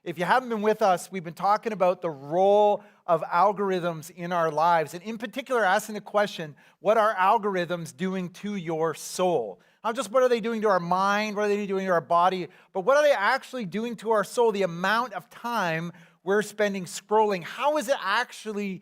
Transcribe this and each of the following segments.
If you haven't been with us, we've been talking about the role of algorithms in our lives, and in particular asking the question, what are algorithms doing to your soul? Not just what are they doing to our mind, what are they doing to our body, but what are they actually doing to our soul? The amount of time we're spending scrolling, how is it actually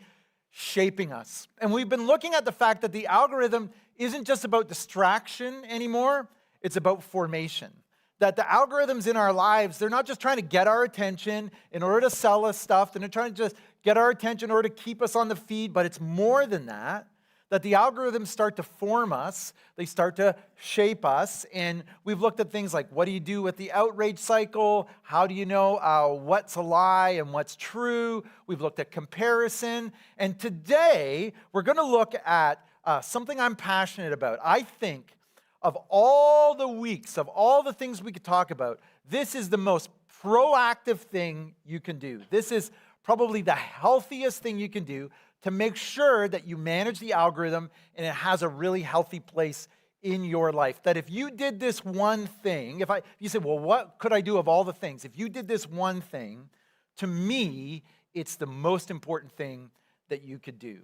shaping us? And we've been looking at the fact that the algorithm isn't just about distraction anymore, it's about formation. That the algorithms in our lives, they're not just trying to get our attention in order to sell us stuff, they're not trying to just get our attention in order to keep us on the feed, but it's more than that. That the algorithms start to form us, they start to shape us, and we've looked at things like what do you do with the outrage cycle, how do you know what's a lie and what's true, we've looked at comparison, and today we're going to look at something I'm passionate about. I think of all the weeks, of all the things we could talk about, this is the most proactive thing you can do. This is probably the healthiest thing you can do to make sure that you manage the algorithm and it has a really healthy place in your life. That if you did this one thing, if you said, well, what could I do of all the things? If you did this one thing, to me, it's the most important thing that you could do.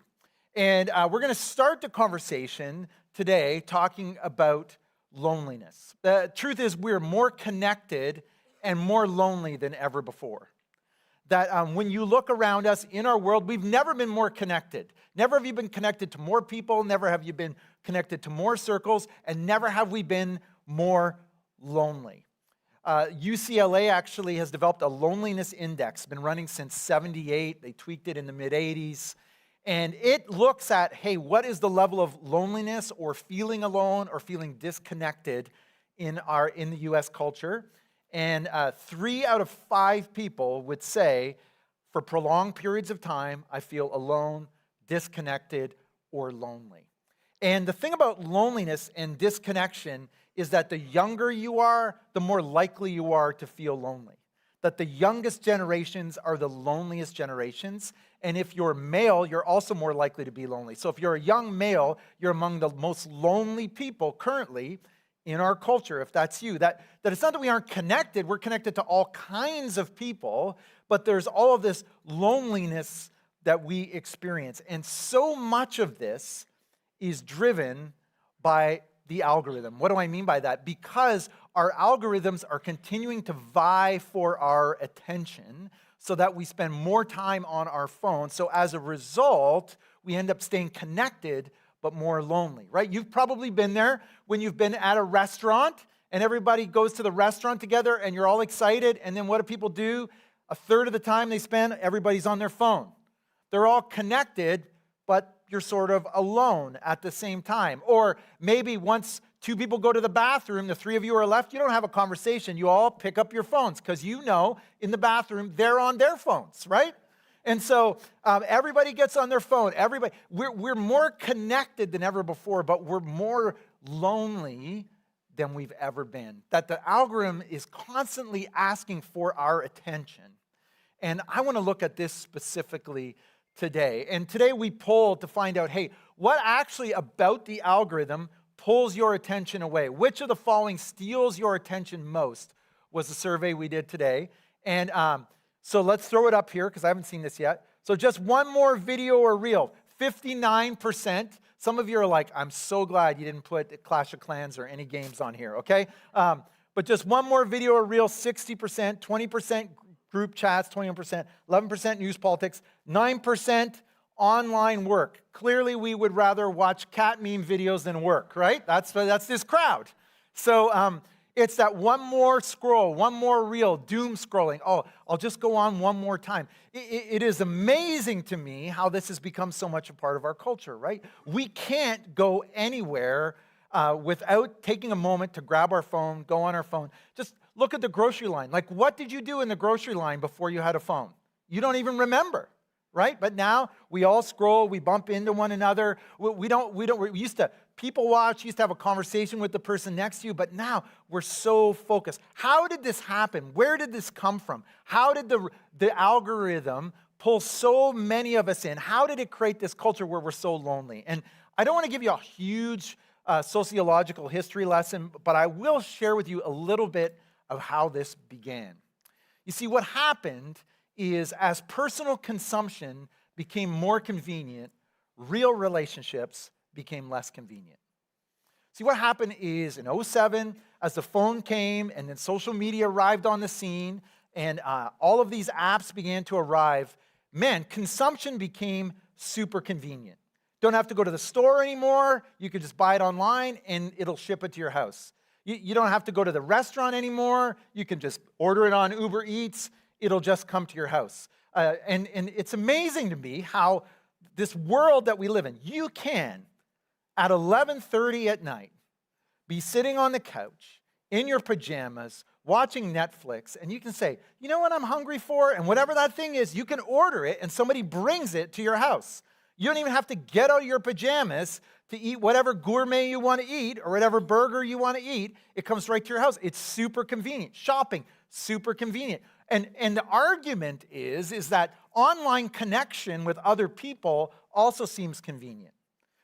And we're going to start the conversation today talking about loneliness. The truth is we're more connected and more lonely than ever before. That when you look around us in our world, we've never been more connected. Never have you been connected to more people, never have you been connected to more circles, and never have we been more lonely. UCLA actually has developed a loneliness index, been running since 78. They tweaked it in the mid-80s. And it looks at, hey, what is the level of loneliness or feeling alone or feeling disconnected in the U.S. culture? And 3 out of 5 people would say, for prolonged periods of time, I feel alone, disconnected, or lonely. And the thing about loneliness and disconnection is that the younger you are, the more likely you are to feel lonely. That the youngest generations are the loneliest generations. And if you're male, you're also more likely to be lonely. So if you're a young male, you're among the most lonely people currently in our culture, if that's you. That it's not that we aren't connected, we're connected to all kinds of people, but there's all of this loneliness that we experience. And so much of this is driven by the algorithm. What do I mean by that? Because our algorithms are continuing to vie for our attention so that we spend more time on our phone. So as a result, we end up staying connected but more lonely, right? You've probably been there when you've been at a restaurant and everybody goes to the restaurant together and you're all excited, and then what do people do? A third of the time they spend, everybody's on their phone. They're all connected, but you're sort of alone at the same time. Or maybe once 2 people go to the bathroom, the 3 of you are left, you don't have a conversation. You all pick up your phones because you know in the bathroom they're on their phones, right? And so everybody gets on their phone. We're more connected than ever before, but we're more lonely than we've ever been. That the algorithm is constantly asking for our attention. And I want to look at this specifically today. And today we polled to find out, hey, what actually about the algorithm pulls your attention away? Which of the following steals your attention most was the survey we did today. And so let's throw it up here because I haven't seen this yet. So just one more video or reel. 59%. Some of you are like, I'm so glad you didn't put Clash of Clans or any games on here, okay? But just one more video or reel, 60%, 20% group chats, 21%, 11% news politics, 9% online work. Clearly, we would rather watch cat meme videos than work, right? That's this crowd. So it's that one more scroll, one more reel, doom scrolling. Oh, I'll just go on one more time. It is amazing to me how this has become so much a part of our culture, right? We can't go anywhere without taking a moment to grab our phone, go on our phone. Just look at the grocery line. Like, what did you do in the grocery line before you had a phone? You don't even remember, right? But now we all scroll, we bump into one another. We used to people watch, used to have a conversation with the person next to you, but now we're so focused. How did this happen? Where did this come from? How did the algorithm pull so many of us in? How did it create this culture where we're so lonely? And I don't want to give you a huge sociological history lesson, but I will share with you a little bit of how this began. You see, what happened is as personal consumption became more convenient, real relationships became less convenient. See, what happened is in '07, as the phone came and then social media arrived on the scene and all of these apps began to arrive, man, consumption became super convenient. Don't have to go to the store anymore. You can just buy it online and it'll ship it to your house. You don't have to go to the restaurant anymore. You can just order it on Uber Eats. It'll just come to your house. And it's amazing to me how this world that we live in, you can, at 11:30 at night, be sitting on the couch in your pajamas, watching Netflix, and you can say, you know what I'm hungry for? And whatever that thing is, you can order it and somebody brings it to your house. You don't even have to get out of your pajamas to eat whatever gourmet you want to eat or whatever burger you want to eat. It comes right to your house. It's super convenient. Shopping, super convenient. And the argument is that online connection with other people also seems convenient.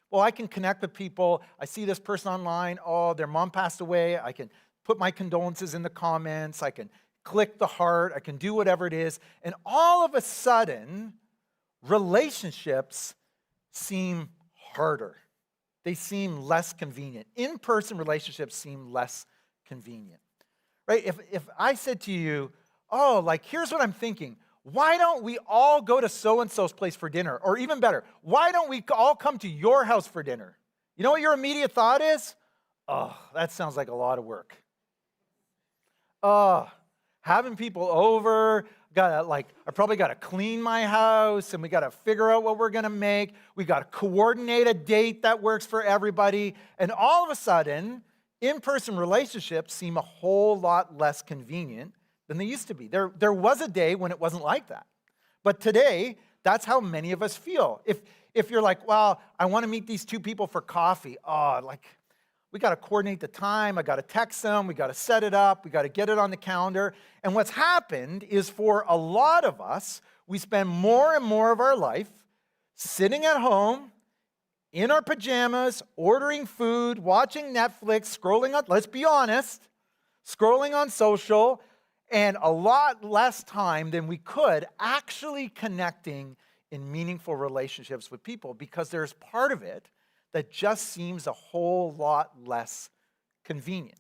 Well, I can connect with people. I see this person online. Oh, their mom passed away. I can put my condolences in the comments. I can click the heart. I can do whatever it is. And all of a sudden, relationships seem harder. They seem less convenient. In-person relationships seem less convenient, right? If I said to you, oh, like, here's what I'm thinking. Why don't we all go to so-and-so's place for dinner? Or even better, why don't we all come to your house for dinner? You know what your immediate thought is? Oh, that sounds like a lot of work. Oh, having people over, I probably got to clean my house, and we got to figure out what we're going to make. We got to coordinate a date that works for everybody. And all of a sudden, in-person relationships seem a whole lot less convenient than they used to be. There was a day when it wasn't like that. But today, that's how many of us feel. If you're like, well, I want to meet these two people for coffee. Oh, like, we got to coordinate the time. I got to text them. We got to set it up. We got to get it on the calendar. And what's happened is for a lot of us, we spend more and more of our life sitting at home, in our pajamas, ordering food, watching Netflix, scrolling on, let's be honest, scrolling on social, and a lot less time than we could actually connecting in meaningful relationships with people, because there's part of it that just seems a whole lot less convenient.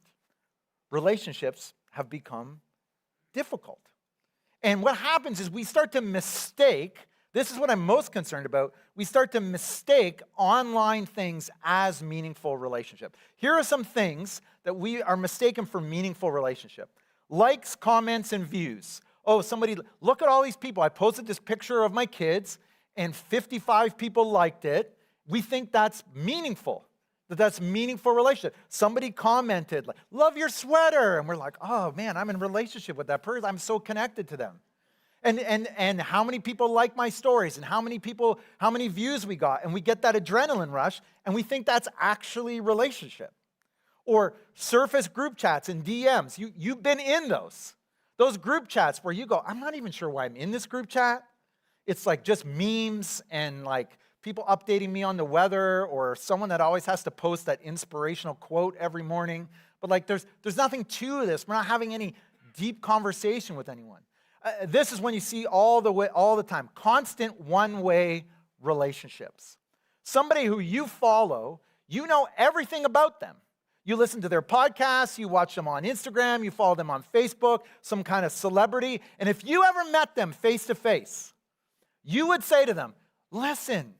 Relationships have become difficult. And what happens is we start to mistake, this is what I'm most concerned about, we start to mistake online things as meaningful relationship. Here are some things that we are mistaken for meaningful relationship. Likes, comments, and views. Oh, somebody, look at all these people. I posted this picture of my kids, and 55 people liked it. We think that's meaningful, that's meaningful relationship. Somebody commented, like, love your sweater. And we're like, oh man, I'm in a relationship with that person. I'm so connected to them. And how many people like my stories, and how many views we got. And we get that adrenaline rush, and we think that's actually relationship. Or surface group chats and DMs. You've been in those group chats where you go, I'm not even sure why I'm in this group chat. It's like just memes and like people updating me on the weather, or someone that always has to post that inspirational quote every morning. But like there's nothing to this. We're not having any deep conversation with anyone. This is when you see all the time, constant one-way relationships. Somebody who you follow, you know everything about them. You listen to their podcasts, you watch them on Instagram, you follow them on Facebook, some kind of celebrity. And if you ever met them face to face, you would say to them, listen,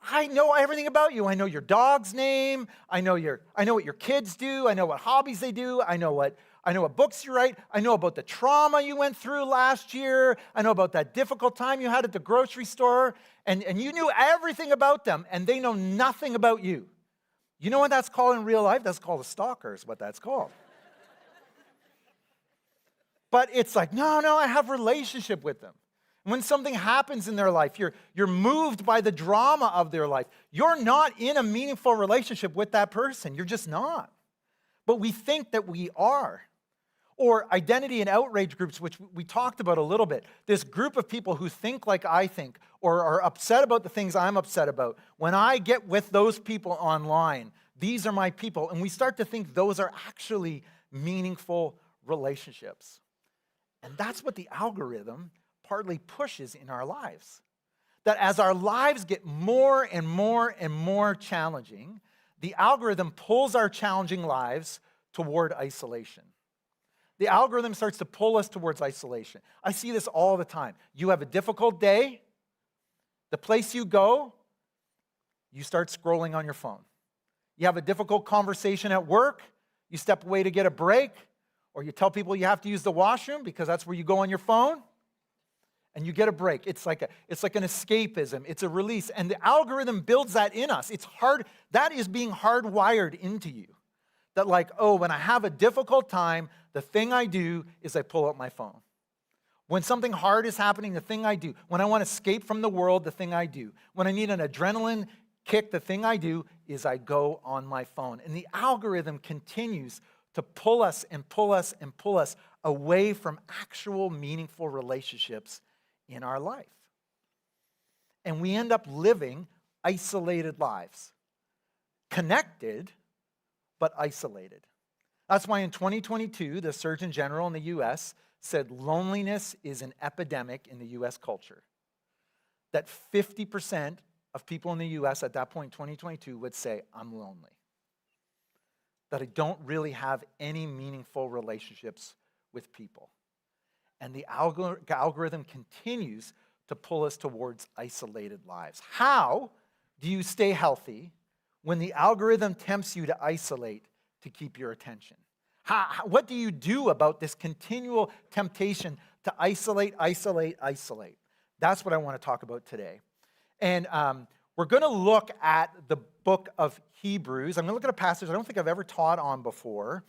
I know everything about you. I know your dog's name. I know what your kids do. I know what hobbies they do. I know what books you write. I know about the trauma you went through last year. I know about that difficult time you had at the grocery store. And you knew everything about them, and they know nothing about you. You know what that's called in real life? That's called a stalker is what that's called. But it's like, no, I have a relationship with them. When something happens in their life, you're moved by the drama of their life. You're not in a meaningful relationship with that person. You're just not. But we think that we are. Or identity and outrage groups, which we talked about a little bit. This group of people who think like I think, or are upset about the things I'm upset about. When I get with those people online, these are my people. And we start to think those are actually meaningful relationships. And that's what the algorithm partly pushes in our lives. That as our lives get more and more and more challenging, the algorithm pulls our challenging lives toward isolation. The algorithm starts to pull us towards isolation. I see this all the time. You have a difficult day, the place you go, you start scrolling on your phone. You have a difficult conversation at work, you step away to get a break, or you tell people you have to use the washroom because that's where you go on your phone, and you get a break. It's like an escapism. It's a release. And the algorithm builds that in us. It's hard. That is being hardwired into you. That like, oh, when I have a difficult time, the thing I do is I pull out my phone. When something hard is happening, the thing I do. When I want to escape from the world, the thing I do. When I need an adrenaline kick, the thing I do is I go on my phone. And the algorithm continues to pull us and pull us and pull us away from actual meaningful relationships in our life. And we end up living isolated lives. Connected, but isolated. That's why in 2022, the Surgeon General in the U.S. said loneliness is an epidemic in the U.S. culture. That 50% of people in the U.S. at that point in 2022 would say, I'm lonely. That I don't really have any meaningful relationships with people. And the algorithm continues to pull us towards isolated lives. How do you stay healthy when the algorithm tempts you to isolate to keep your attention? What do you do about this continual temptation to isolate? That's what I want to talk about today. And we're going to look at the book of Hebrews. I'm going to look at a passage I don't think I've ever taught on before.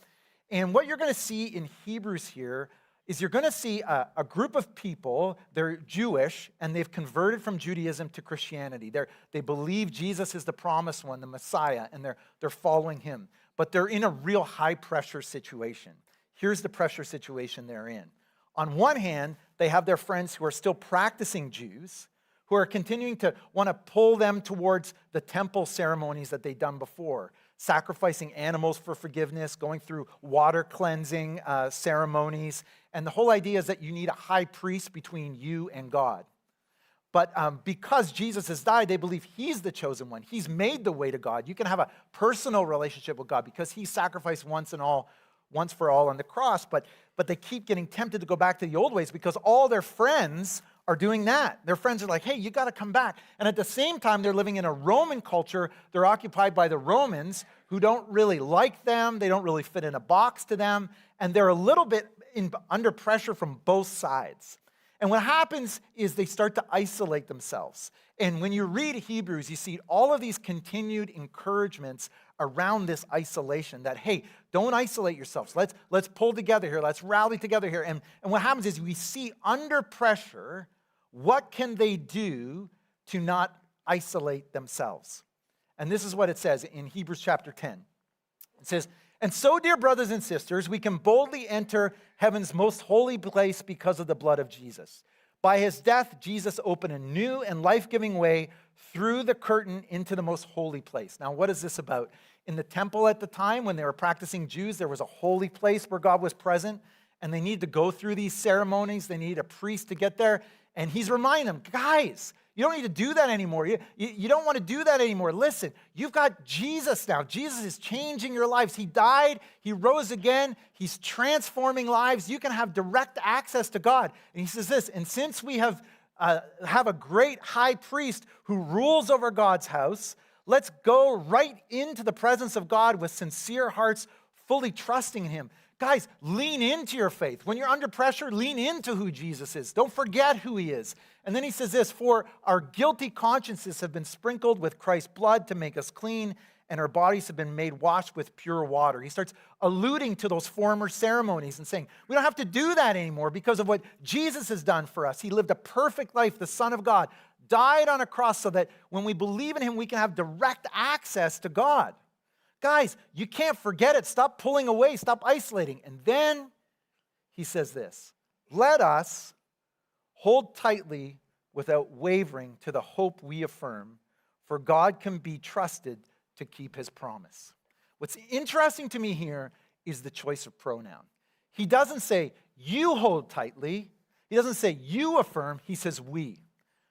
And what you're going to see in Hebrews here is you're going to see a group of people, they're Jewish, and they've converted from Judaism to Christianity. They believe Jesus is the promised one, the Messiah, and they're following him. But they're in a real high-pressure situation. Here's the pressure situation they're in. On one hand, they have their friends who are still practicing Jews, who are continuing to want to pull them towards the temple ceremonies that they've done before, sacrificing animals for forgiveness, going through water cleansing ceremonies. And the whole idea is that you need a high priest between you and God. But because Jesus has died, they believe he's the chosen one. He's made the way to God. You can have a personal relationship with God because he sacrificed once for all on the cross. But they keep getting tempted to go back to the old ways because all their friends are doing that. Their friends are like, hey, you got to come back. And at the same time, they're living in a Roman culture. They're occupied by the Romans who don't really like them. They don't really fit in a box to them. And they're a little bit under pressure from both sides. And what happens is they start to isolate themselves. And when you read Hebrews, you see all of these continued encouragements around this isolation that, hey, don't isolate yourselves. Let's pull together here. Let's rally together here. And what happens is we see under pressure, what can they do to not isolate themselves? And this is what it says in Hebrews chapter 10. It says, and so, dear brothers and sisters, we can boldly enter heaven's most holy place because of the blood of Jesus. By his death, Jesus opened a new and life-giving way through the curtain into the most holy place. Now, what is this about? In the temple at the time, when they were practicing Jews, there was a holy place where God was present, and they needed to go through these ceremonies. They needed a priest to get there, and he's reminding them, guys, you don't need to do that anymore. You don't want to do that anymore. Listen, you've got Jesus now. Jesus is changing your lives. He died. He rose again. He's transforming lives. You can have direct access to God. And he says this, and since we have a great high priest who rules over God's house, let's go right into the presence of God with sincere hearts, fully trusting in him. Guys, lean into your faith. When you're under pressure, lean into who Jesus is. Don't forget who he is. And then he says this, for our guilty consciences have been sprinkled with Christ's blood to make us clean, and our bodies have been made washed with pure water. He starts alluding to those former ceremonies and saying, we don't have to do that anymore because of what Jesus has done for us. He lived a perfect life, the Son of God, died on a cross so that when we believe in him, we can have direct access to God. Guys, you can't forget it. Stop pulling away. Stop isolating. And then he says this, let us hold tightly without wavering to the hope we affirm, for God can be trusted to keep his promise. What's interesting to me here is the choice of pronoun. He doesn't say you hold tightly. He doesn't say you affirm, he says we.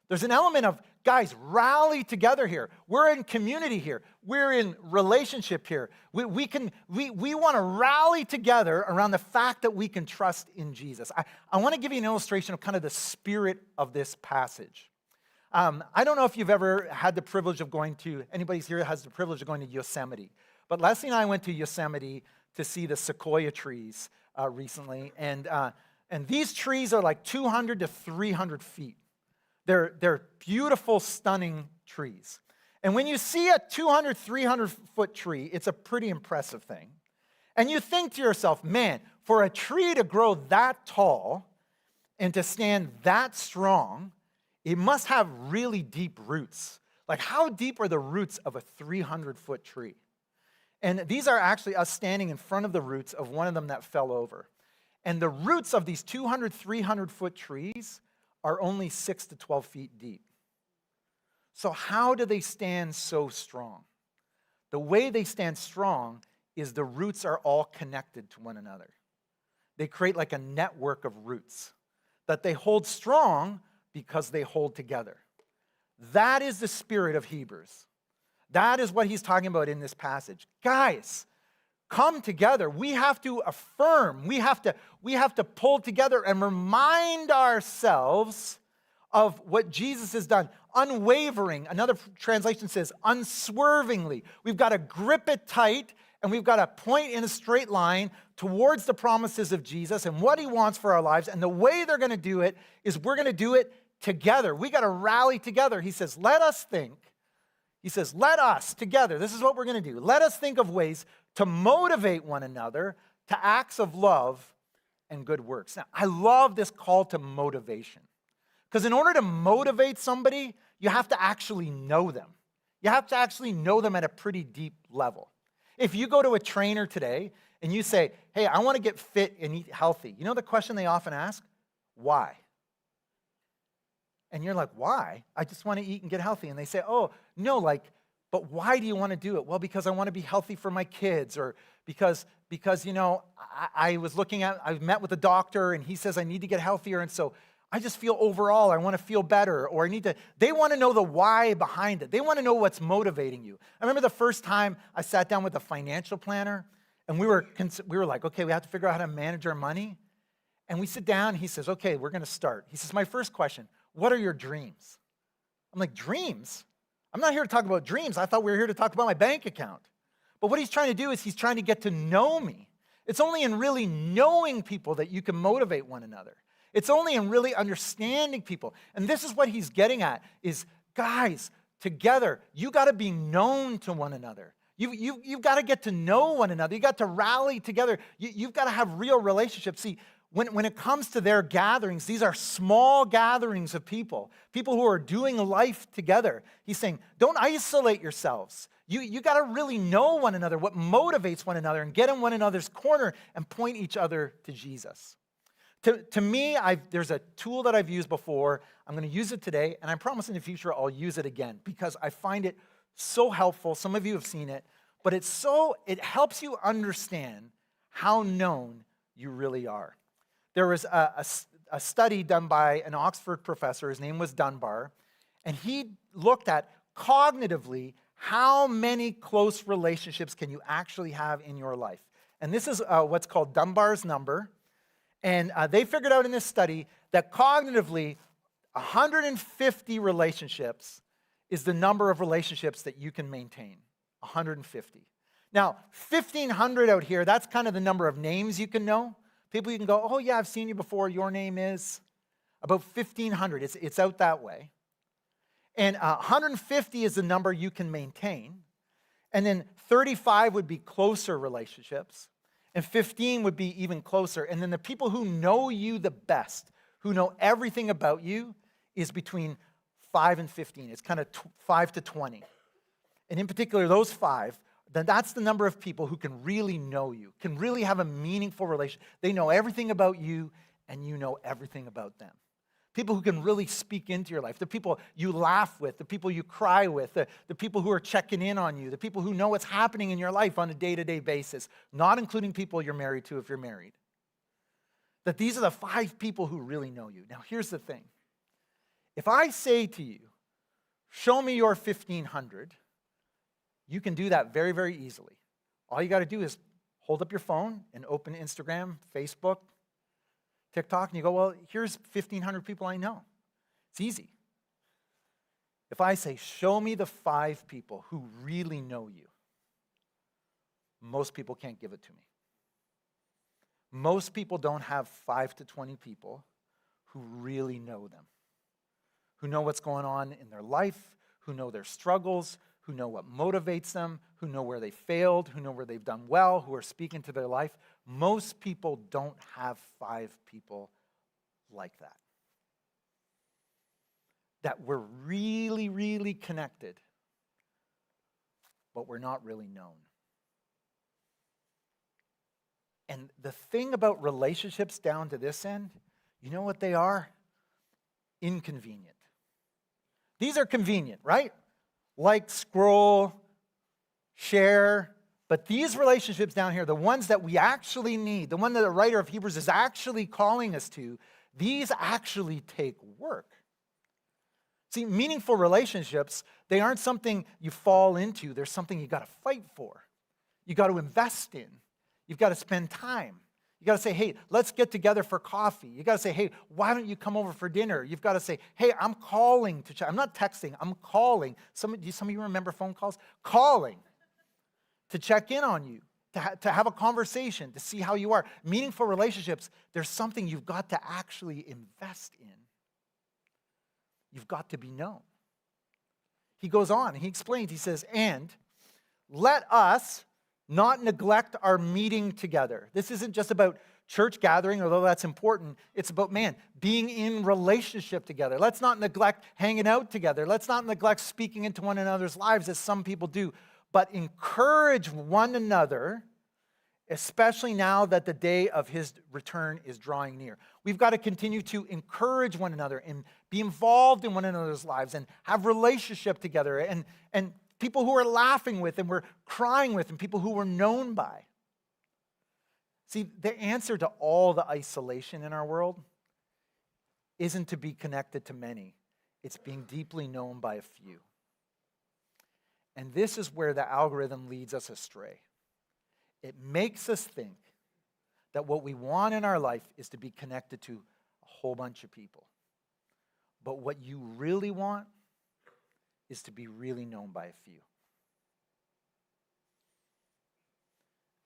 There's an element of, guys, rally together here. We're in community here. We're in relationship here. We want to rally together around the fact that we can trust in Jesus. I want to give you an illustration of kind of the spirit of this passage. I don't know if you've ever had the privilege of going to, anybody here has the privilege of going to Yosemite. But Leslie and I went to Yosemite to see the sequoia trees recently. And these trees are like 200 to 300 feet. They're beautiful, stunning trees. And when you see a 200, 300-foot tree, it's a pretty impressive thing. And you think to yourself, man, for a tree to grow that tall and to stand that strong, it must have really deep roots. Like, how deep are the roots of a 300-foot tree? And these are actually us standing in front of the roots of one of them that fell over. And the roots of these 200, 300-foot trees are only 6 to 12 feet deep. So how do they stand so strong? The way they stand strong is the roots are all connected to one another. They create like a network of roots that they hold strong because they hold together. That is the spirit of Hebrews. That is what he's talking about in this passage. Guys, come together. We have to affirm. We have to pull together and remind ourselves of what Jesus has done. Unwavering. Another translation says unswervingly. We've got to grip it tight, and we've got to point in a straight line towards the promises of Jesus and what he wants for our lives. And the way they're going to do it is we're going to do it together. We got to rally together. He says, let us think. He says, let us together. This is what we're going to do. Let us think of ways to motivate one another to acts of love and good works. Now, I love this call to motivation. Because in order to motivate somebody, you have to actually know them. You have to actually know them at a pretty deep level. If you go to a trainer today and you say, hey, I want to get fit and eat healthy, you know the question they often ask? Why? And you're like, why? I just want to eat and get healthy. And they say, oh, no, but why do you want to do it? Well, because I want to be healthy for my kids, or because you know, I met with a doctor and he says I need to get healthier, and so I just feel overall I want to feel better, or they want to know the why behind it. They want to know what's motivating you. I remember the first time I sat down with a financial planner, and we were like, okay, we have to figure out how to manage our money. And we sit down, he says, okay, we're going to start. He says, my first question, what are your dreams? I'm like, dreams? I'm not here to talk about dreams. I thought we were here to talk about my bank account. But what he's trying to do is he's trying to get to know me. It's only in really knowing people that you can motivate one another. It's only in really understanding people. And this is what he's getting at is, guys, together, you got to be known to one another. You've got to get to know one another. You got to rally together. You've got to have real relationships. See, when it comes to their gatherings, these are small gatherings of people who are doing life together. He's saying, don't isolate yourselves. You got to really know one another, what motivates one another, and get in one another's corner and point each other to Jesus. To me, there's a tool that I've used before. I'm going to use it today, and I promise in the future I'll use it again because I find it so helpful. Some of you have seen it, but it helps you understand how known you really are. There was a study done by an Oxford professor. His name was Dunbar, and he looked at cognitively how many close relationships can you actually have in your life. And this is what's called Dunbar's number. And they figured out in this study that cognitively, 150 relationships is the number of relationships that you can maintain. 150. Now, 1,500 out here, that's kind of the number of names you can know. People you can go, oh yeah, I've seen you before, your name is. About 1,500, it's out that way. And 150 is the number you can maintain. And then 35 would be closer relationships. And 15 would be even closer. And then the people who know you the best, who know everything about you, is between 5 and 15. It's kind of 5 to 20. And in particular, those 5, then that's the number of people who can really know you, can really have a meaningful relationship. They know everything about you, and you know everything about them. People who can really speak into your life, the people you laugh with, the people you cry with, the people who are checking in on you, the people who know what's happening in your life on a day-to-day basis, not including people you're married to if you're married. that these are the 5 people who really know you. Now, here's the thing. If I say to you, show me your 1,500, you can do that very, very easily. All you got to do is hold up your phone and open Instagram, Facebook, TikTok, and you go, well, here's 1,500 people I know. It's easy. If I say, show me the 5 people who really know you, most people can't give it to me. Most people don't have 5 to 20 people who really know them, who know what's going on in their life, who know their struggles, who know what motivates them, who know where they failed, who know where they've done well, who are speaking to their life. Most people don't have 5 people like that. That we're really, really connected, but we're not really known. And the thing about relationships down to this end, you know what they are? Inconvenient. These are convenient, right? Like, scroll, share. But these relationships down here, the ones that we actually need, the one that the writer of Hebrews is actually calling us to, these actually take work. See, meaningful relationships, they aren't something you fall into. They're something you got to fight for. You got to invest in. You've got to spend time. You got to say, hey, let's get together for coffee. You got to say, hey, why don't you come over for dinner? You've got to say, hey, I'm calling to chat. I'm not texting, I'm calling. Some of you remember phone calls? Calling to check in on you, to have a conversation, to see how you are. Meaningful relationships, there's something you've got to actually invest in. You've got to be known. He goes on, he explains, he says, and let us not neglect our meeting together. This isn't just about church gathering, although that's important. It's about, being in relationship together. Let's not neglect hanging out together. Let's not neglect speaking into one another's lives, as some people do, but encourage one another, especially now that the day of his return is drawing near. We've got to continue to encourage one another and be involved in one another's lives and have relationship together and people who we're laughing with and we're crying with and people who we're known by. See, the answer to all the isolation in our world isn't to be connected to many. It's being deeply known by a few. And this is where the algorithm leads us astray. It makes us think that what we want in our life is to be connected to a whole bunch of people. But what you really want is to be really known by a few.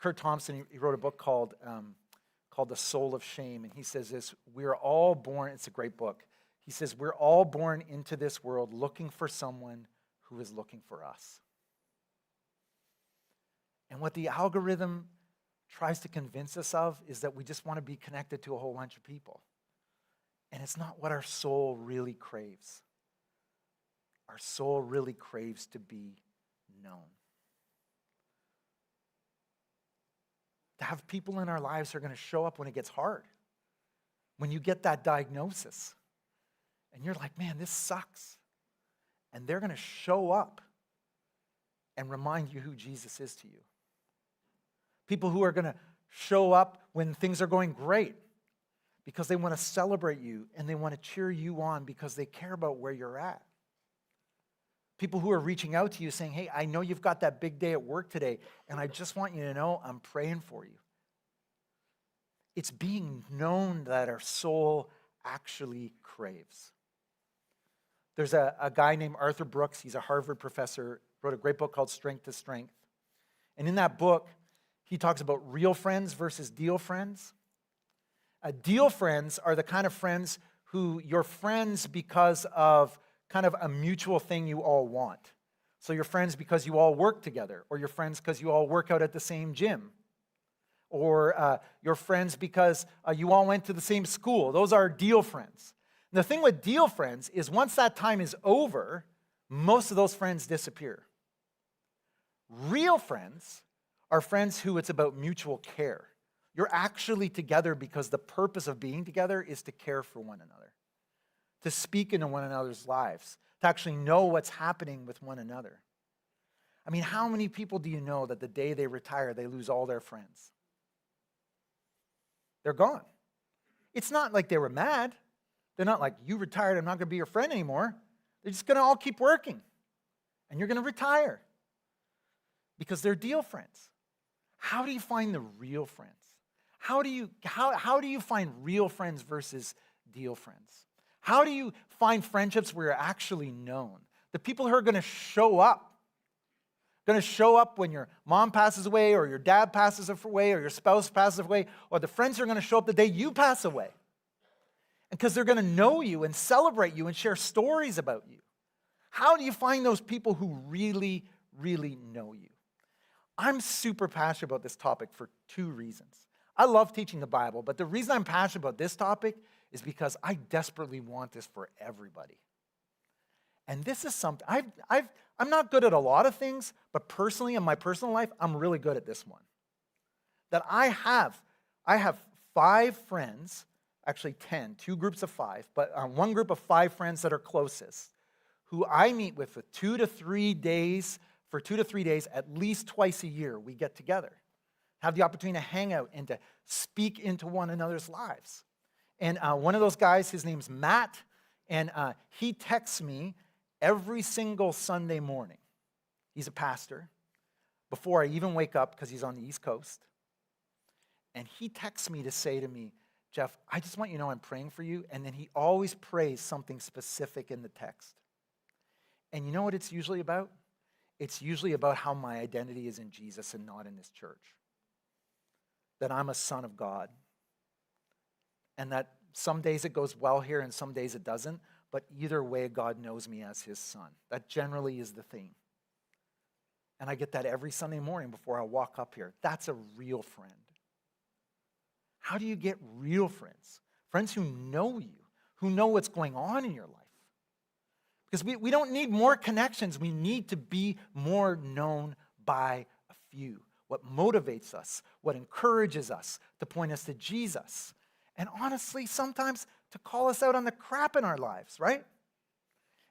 Kurt Thompson, he wrote a book called The Soul of Shame, and he says this, we're all born, it's a great book, he says, we're all born into this world looking for someone who is looking for us. And what the algorithm tries to convince us of is that we just want to be connected to a whole bunch of people. And it's not what our soul really craves. Our soul really craves to be known. To have people in our lives who are going to show up when it gets hard. When you get that diagnosis. And you're like, man, this sucks. And they're going to show up and remind you who Jesus is to you. People who are going to show up when things are going great because they want to celebrate you and they want to cheer you on because they care about where you're at. People who are reaching out to you saying, hey, I know you've got that big day at work today, and I just want you to know I'm praying for you. It's being known that our soul actually craves. There's a guy named Arthur Brooks. He's a Harvard professor, wrote a great book called Strength to Strength. And in that book, he talks about real friends versus deal friends. Deal friends are the kind of friends who you're friends because of kind of a mutual thing you all want. So you're friends because you all work together, or you're friends because you all work out at the same gym, or you're friends because you all went to the same school. Those are deal friends. And the thing with deal friends is once that time is over, most of those friends disappear. Real friends are friends who it's about mutual care. You're actually together because the purpose of being together is to care for one another, to speak into one another's lives, to actually know what's happening with one another. I mean, how many people do you know that the day they retire, they lose all their friends? They're gone. It's not like they were mad. They're not like, you retired, I'm not going to be your friend anymore. They're just going to all keep working. And you're going to retire. Because they're deal friends. How do you find the real friends? How do you find real friends versus deal friends? How do you find friendships where you're actually known? The people who are going to show up. Going to show up when your mom passes away, or your dad passes away, or your spouse passes away, or the friends who are going to show up the day you pass away. And because they're going to know you and celebrate you and share stories about you. How do you find those people who really, really know you? I'm super passionate about this topic for two reasons. I love teaching the Bible, but the reason I'm passionate about this topic is because I desperately want this for everybody. And this is something, I'm not good at a lot of things, but personally, in my personal life, I'm really good at this one. That I have 5 friends, actually 10, 2 groups of 5, but one group of 5 friends that are closest, who I meet with for 2 to 3 days, at least twice a year, we get together. Have the opportunity to hang out and to speak into one another's lives. And one of those guys, his name's Matt, and he texts me every single Sunday morning. He's a pastor. Before I even wake up, because he's on the East Coast. And he texts me to say to me, Jeff, I just want you to know I'm praying for you. And then he always prays something specific in the text. And you know what it's usually about? It's usually about how my identity is in Jesus and not in this church. That I'm a son of God. And that some days it goes well here and some days it doesn't. But either way, God knows me as his son. That generally is the theme. And I get that every Sunday morning before I walk up here. That's a real friend. How do you get real friends? Friends who know you, who know what's going on in your life. Because we don't need more connections. We need to be more known by a few. What motivates us, what encourages us to point us to Jesus. And honestly, sometimes to call us out on the crap in our lives, right?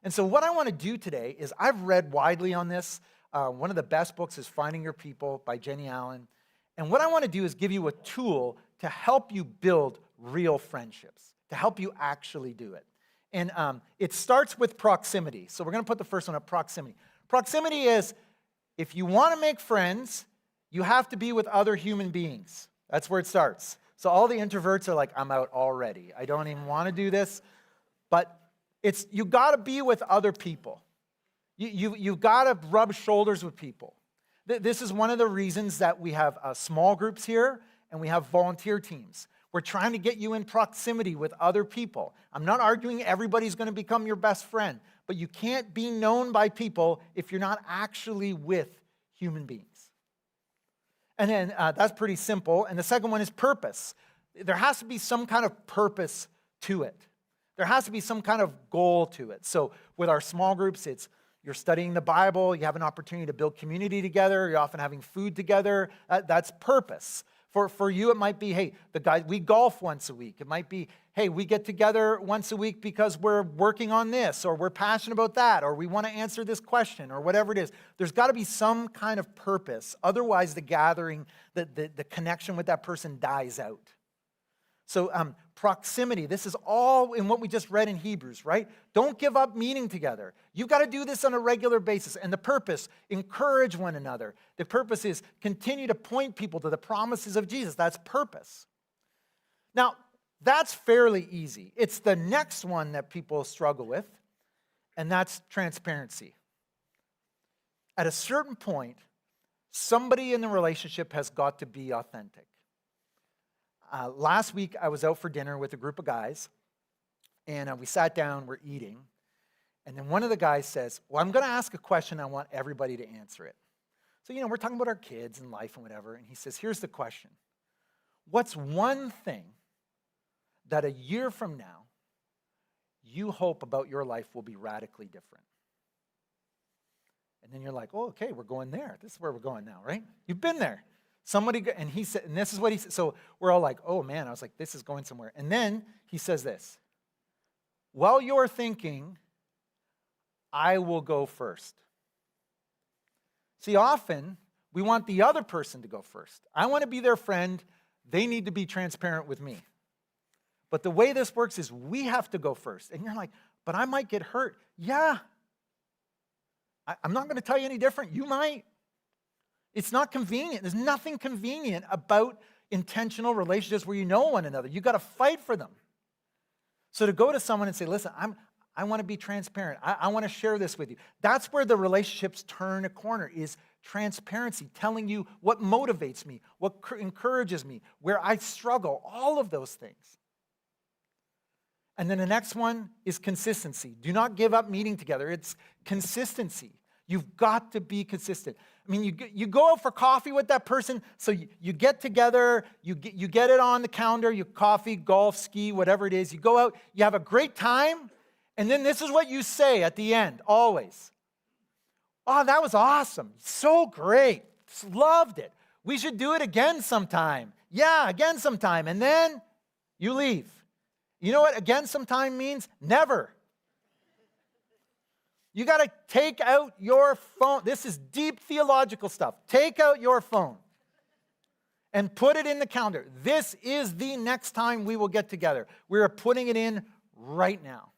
And so what I want to do today is, I've read widely on this. One of the best books is Finding Your People by Jenny Allen. And what I want to do is give you a tool to help you build real friendships, to help you actually do it. And it starts with proximity. So we're going to put the first one up, proximity. Proximity is, if you want to make friends, you have to be with other human beings. That's where it starts. So all the introverts are like, I'm out already. I don't even want to do this. But you got to be with other people. You've got to rub shoulders with people. This is one of the reasons that we have small groups here and we have volunteer teams. We're trying to get you in proximity with other people. I'm not arguing everybody's going to become your best friend, but you can't be known by people if you're not actually with human beings. And then that's pretty simple. And the second one is purpose. There has to be some kind of purpose to it. There has to be some kind of goal to it. So with our small groups, you're studying the Bible, you have an opportunity to build community together, you're often having food together. That's purpose. For you, it might be, hey, we golf once a week. It might be, hey, we get together once a week because we're working on this, or we're passionate about that, or we want to answer this question, or whatever it is. There's got to be some kind of purpose. Otherwise, the gathering, the connection with that person dies out. So proximity, this is all in what we just read in Hebrews, right? Don't give up meeting together. You've got to do this on a regular basis. And the purpose, encourage one another. The purpose is continue to point people to the promises of Jesus. That's purpose. Now, that's fairly easy. It's the next one that people struggle with, and that's transparency. At a certain point, somebody in the relationship has got to be authentic. Last week, I was out for dinner with a group of guys, and we sat down, we're eating, and then one of the guys says, well, I'm going to ask a question, I want everybody to answer it. So, we're talking about our kids and life and whatever, and he says, here's the question. What's one thing that a year from now, you hope about your life will be radically different? And then you're like, oh, okay, we're going there. This is where we're going now, right? You've been there. And he said, and this is what he said. So we're all like, oh man, I was like, this is going somewhere. And then he says this, while you're thinking, I will go first. See, often we want the other person to go first. I want to be their friend. They need to be transparent with me. But the way this works is we have to go first. And you're like, but I might get hurt. Yeah. I'm not going to tell you any different. You might. It's not convenient. There's nothing convenient about intentional relationships where you know one another. You got to fight for them. So to go to someone and say, listen, I want to be transparent. I want to share this with you. That's where the relationships turn a corner, is transparency, telling you what motivates me, what encourages me, where I struggle, all of those things. And then the next one is consistency. Do not give up meeting together. It's consistency. You've got to be consistent. I mean, you go out for coffee with that person, so you get together, you get it on the calendar, you coffee, golf, ski, whatever it is. You go out, you have a great time, and then this is what you say at the end, always. Oh, that was awesome. So great. Loved it. We should do it again sometime. Yeah, again sometime. And then you leave. You know what again sometime means? Never. You got to take out your phone. This is deep theological stuff. Take out your phone and put it in the calendar. This is the next time we will get together. We are putting it in right now.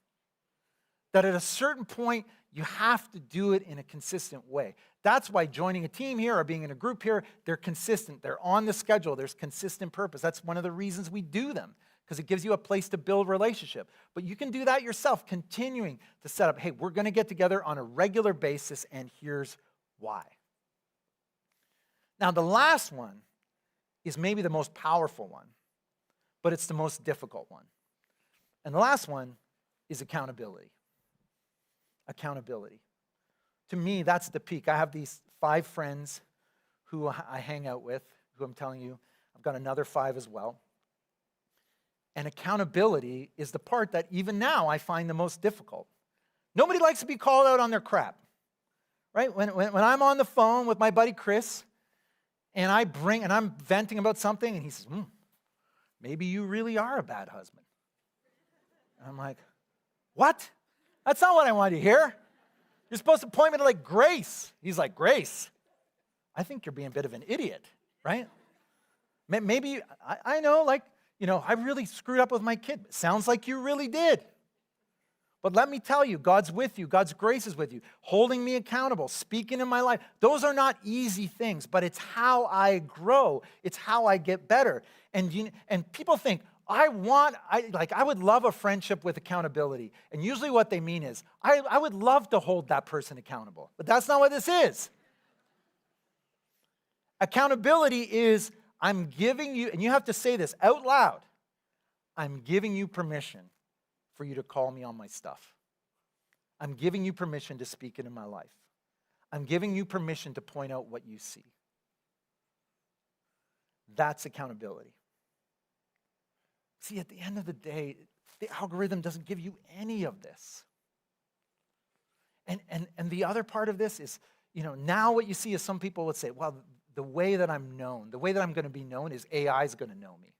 That at a certain point, you have to do it in a consistent way. That's why joining a team here or being in a group here, they're consistent. They're on the schedule. There's consistent purpose. That's one of the reasons we do them, because it gives you a place to build relationship. But you can do that yourself, continuing to set up, hey, we're going to get together on a regular basis, and here's why. Now, the last one is maybe the most powerful one, but it's the most difficult one. And the last one is accountability. Accountability. To me, that's the peak. I have these 5 friends who I hang out with, who I'm telling you, I've got another 5 as well. And accountability is the part that even now I find the most difficult. Nobody likes to be called out on their crap, right? When I'm on the phone with my buddy Chris, and I'm venting about something, and he says, maybe you really are a bad husband. And I'm like, what? That's not what I wanted to hear. You're supposed to point me to like Grace. He's like, Grace, I think you're being a bit of an idiot, right? Maybe, I know, like, I really screwed up with my kid. Sounds like you really did. But let me tell you, God's with you. God's grace is with you. Holding me accountable, speaking in my life. Those are not easy things, but it's how I grow. It's how I get better. And people think, I would love a friendship with accountability. And usually what they mean is, I would love to hold that person accountable. But that's not what this is. Accountability is, I'm giving you, and you have to say this out loud, I'm giving you permission for you to call me on my stuff. I'm giving you permission to speak into my life. I'm giving you permission to point out what you see. That's accountability. See, at the end of the day, the algorithm doesn't give you any of this. And the other part of this is, now what you see is some people would say, well, the way that I'm known, the way that I'm going to be known is AI is going to know me.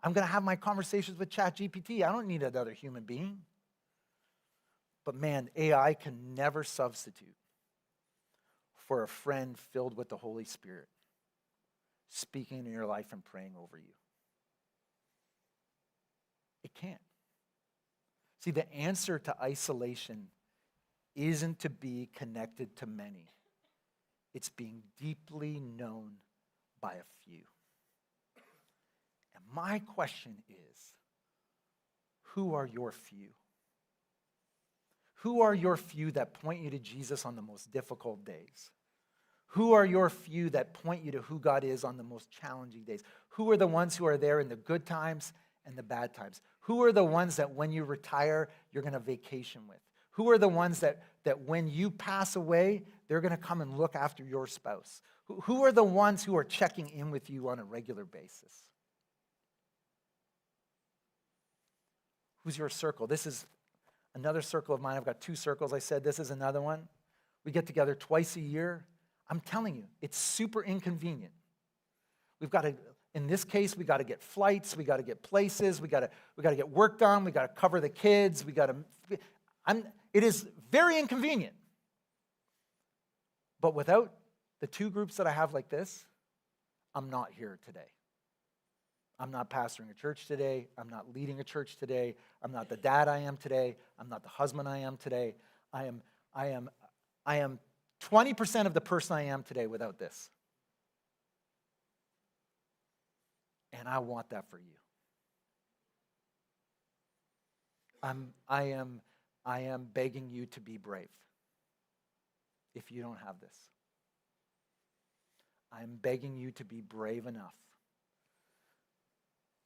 I'm going to have my conversations with ChatGPT. I don't need another human being. But man, AI can never substitute for a friend filled with the Holy Spirit, speaking in your life and praying over you. It can't. See, the answer to isolation isn't to be connected to many. It's being deeply known by a few. And my question is, who are your few? Who are your few that point you to Jesus on the most difficult days? Who are your few that point you to who God is on the most challenging days? Who are the ones who are there in the good times and the bad times? Who are the ones that when you retire, you're going to vacation with? Who are the ones that when you pass away, they're going to come and look after your spouse? Who are the ones who are checking in with you on a regular basis? Who's your circle? This is another circle of mine. I've got 2 circles. I said this is another one. We get together twice a year. I'm telling you, it's super inconvenient. We've got to, in this case, we got to get flights, we got to get places, we got to get work done, we got to cover the kids, it is very inconvenient. But without the 2 groups that I have like this, I'm not here today. I'm not pastoring a church today. I'm not leading a church today. I'm not the dad I am today. I'm not the husband I am today. I am 20% of the person I am today without this. And I want that for you. I am begging you to be brave if you don't have this. I'm begging you to be brave enough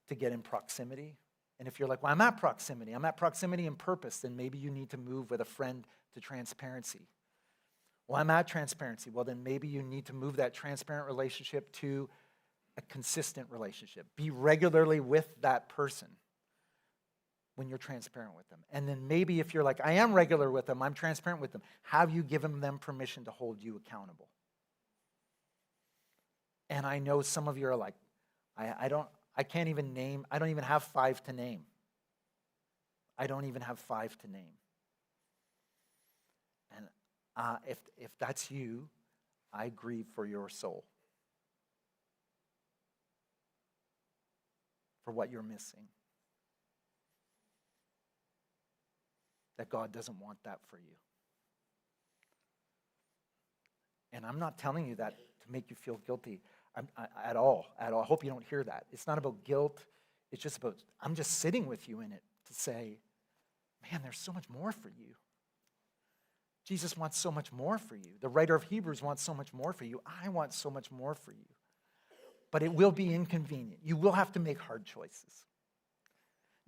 to get in proximity. And if you're like, well, I'm at proximity in purpose, then maybe you need to move with a friend to transparency. Well, I'm at transparency. Well, then maybe you need to move that transparent relationship to a consistent relationship. Be regularly with that person when you're transparent with them. And then maybe if you're like, I am regular with them, I'm transparent with them, have you given them permission to hold you accountable? And I know some of you are like, I don't even have 5 to name. I don't even have 5 to name. And if that's you, I grieve for your soul, for what you're missing. That God doesn't want that for you. And I'm not telling you that to make you feel guilty at all. I hope you don't hear that. It's not about guilt. It's just about, I'm just sitting with you in it to say, man, there's so much more for you. Jesus wants so much more for you. The writer of Hebrews wants so much more for you. I want so much more for you. But it will be inconvenient. You will have to make hard choices.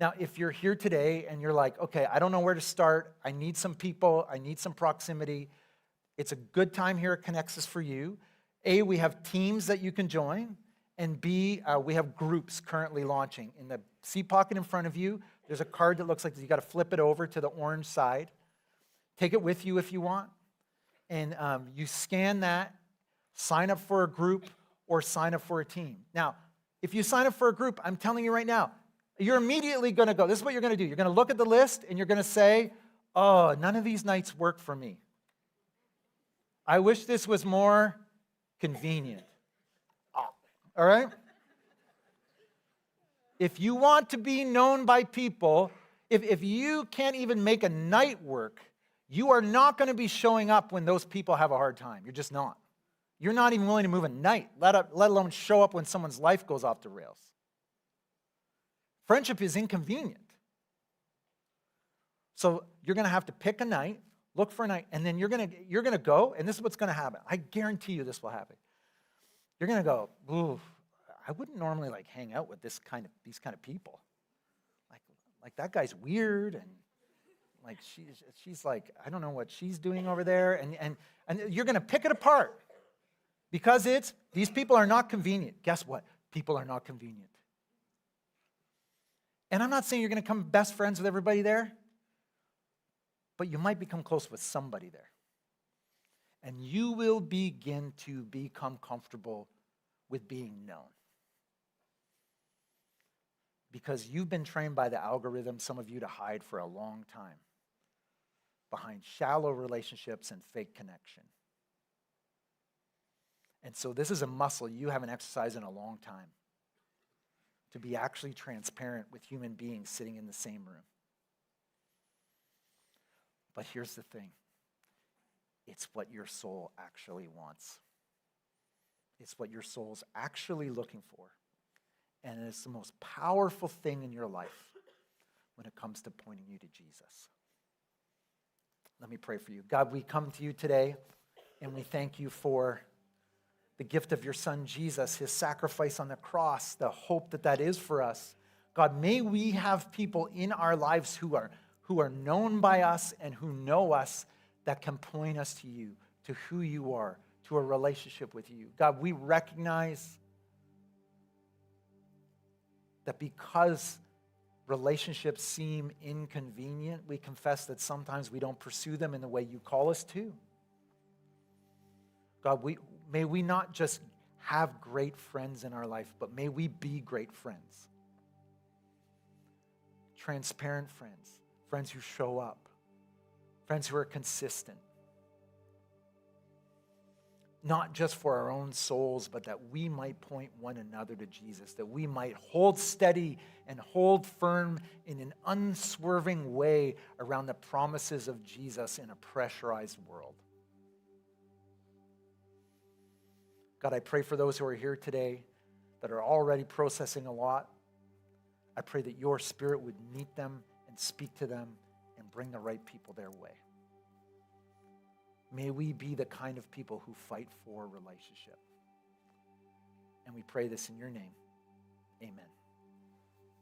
Now, if you're here today and you're like, okay, I don't know where to start. I need some people. I need some proximity. It's a good time here at Connexus for you. A, we have teams that you can join. And B, we have groups currently launching. In the seat pocket in front of you, there's a card that looks like you got to flip it over to the orange side. Take it with you if you want. And you scan that, sign up for a group, or sign up for a team. Now, if you sign up for a group, I'm telling you right now, you're immediately going to go. This is what you're going to do. You're going to look at the list, and you're going to say, oh, none of these nights work for me. I wish this was more convenient. All right? If you want to be known by people, if you can't even make a night work, you are not going to be showing up when those people have a hard time. You're just not. You're not even willing to move a night, let alone show up when someone's life goes off the rails. Friendship is inconvenient. So you're going to have to pick a night, look for a night, and then you're going to go, and this is what's going to happen. I guarantee you this will happen. You're going to go, ooh, I wouldn't normally hang out with these kind of people. Like that guy's weird, and she's like, I don't know what she's doing over there, and you're going to pick it apart because these people are not convenient. Guess what? People are not convenient. And I'm not saying you're going to become best friends with everybody there, but you might become close with somebody there. And you will begin to become comfortable with being known. Because you've been trained by the algorithm, some of you, to hide for a long time behind shallow relationships and fake connection. And so this is a muscle you haven't exercised in a long time, to be actually transparent with human beings sitting in the same room. But here's the thing. It's what your soul actually wants. It's what your soul's actually looking for. And it's the most powerful thing in your life when it comes to pointing you to Jesus. Let me pray for you. God, we come to you today and we thank you for the gift of your son, Jesus, his sacrifice on the cross, the hope that is for us. God, may we have people in our lives who are known by us and who know us that can point us to you, to who you are, to a relationship with you. God, we recognize that because relationships seem inconvenient, we confess that sometimes we don't pursue them in the way you call us to. God, may we not just have great friends in our life, but may we be great friends. Transparent friends, friends who show up, friends who are consistent. not just for our own souls, but that we might point one another to Jesus, that we might hold steady and hold firm in an unswerving way around the promises of Jesus in a pressurized world. God, I pray for those who are here today that are already processing a lot. I pray that your Spirit would meet them and speak to them and bring the right people their way. May we be the kind of people who fight for relationship. And we pray this in your name. Amen.